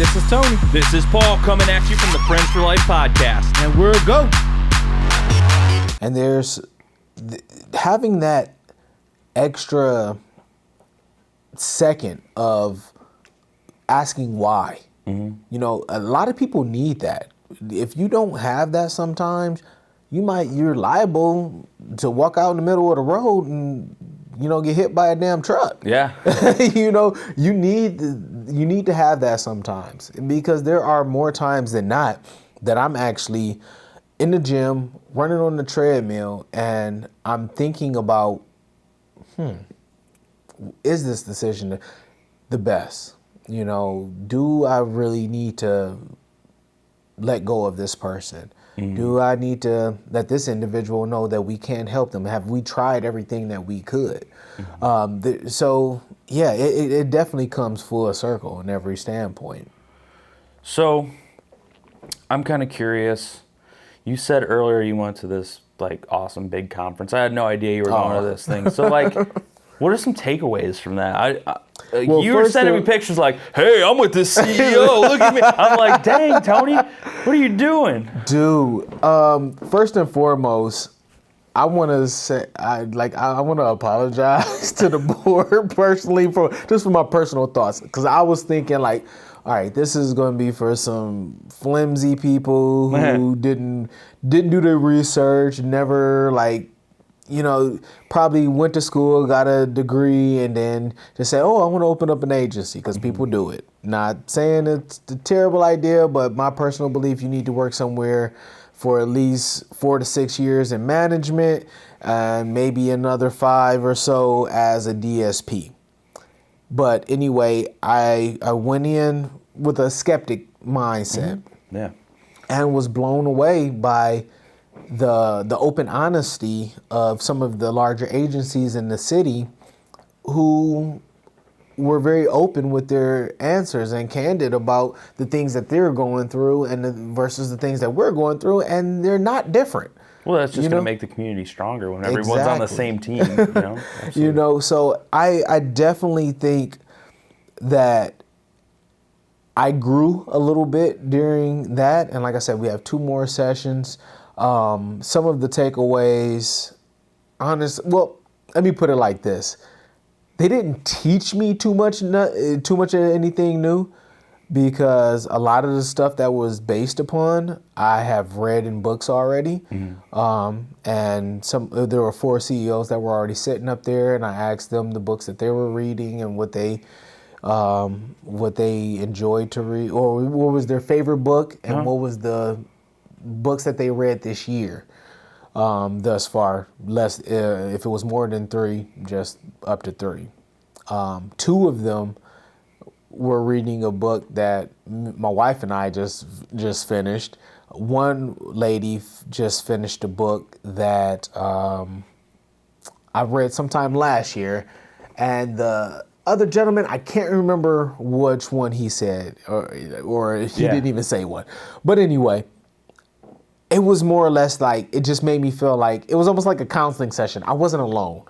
this is Tony. This is Paul coming at you from the Friends for Life podcast. And we're go. And there's having that extra second of asking why. Mm-hmm. You know, a lot of people need that. If you don't have that sometimes, you're liable to walk out in the middle of the road and, you know, get hit by a damn truck. Yeah. You know, you need to have that sometimes, because there are more times than not that I'm actually in the gym, running on the treadmill, and I'm thinking about, is this decision the best? You know, do I really need to let go of this person? Mm-hmm. Do I need to let this individual know that we can't help them? Have we tried everything that we could? Mm-hmm. It definitely comes full circle in every standpoint. So, I'm kind of curious. You said earlier you went to this like awesome big conference. I had no idea you were going to this thing. So like, what are some takeaways from that? You were sending me pictures like, hey, I'm with this CEO. Look at me. I'm like, dang, Tony, what are you doing? Dude, first and foremost, I want to apologize to the board personally for my personal thoughts, because I was thinking like, all right, this is going to be for some flimsy people who didn't do their research, never probably went to school, got a degree, and then just say, oh, I want to open up an agency, because people do it. Not saying it's a terrible idea, but my personal belief, you need to work somewhere for at least 4 to 6 years in management, and maybe another 5 or so as a DSP. But anyway, I went in with a skeptic mindset, and was blown away by the open honesty of some of the larger agencies in the city, who were very open with their answers and candid about the things that they're going through versus the things that we're going through, and they're not different. Well, that's just going to make the community stronger when everyone's on the same team. So I definitely think that I grew a little bit during that. And like I said, we have 2 more sessions. Some of the takeaways, let me put it like this. They didn't teach me too much of anything new, because a lot of the stuff that was based upon, I have read in books already. Mm-hmm. And there were 4 CEOs that were already sitting up there, and I asked them the books that they were reading and what they enjoyed to read, or what was their favorite book, and what was the books that they read this year thus far. Less if it was more than 3, just up to 3. 2 of them were reading a book that my wife and I just finished. One lady just finished a book that I read sometime last year, and the other gentleman, I can't remember which one he said, or he didn't even say one. But anyway, it was more or less like, it just made me feel like it was almost like a counseling session. I wasn't alone.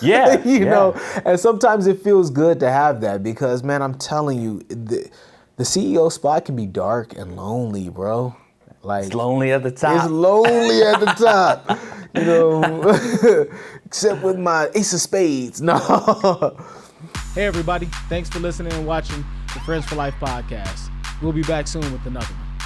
You know, and sometimes it feels good to have that, because, man, I'm telling you, the CEO spot can be dark and lonely, bro. Like, it's lonely at the top. It's lonely at the top, you know, except with my Ace of Spades. No. Hey, everybody. Thanks for listening and watching the Friends for Life podcast. We'll be back soon with another one.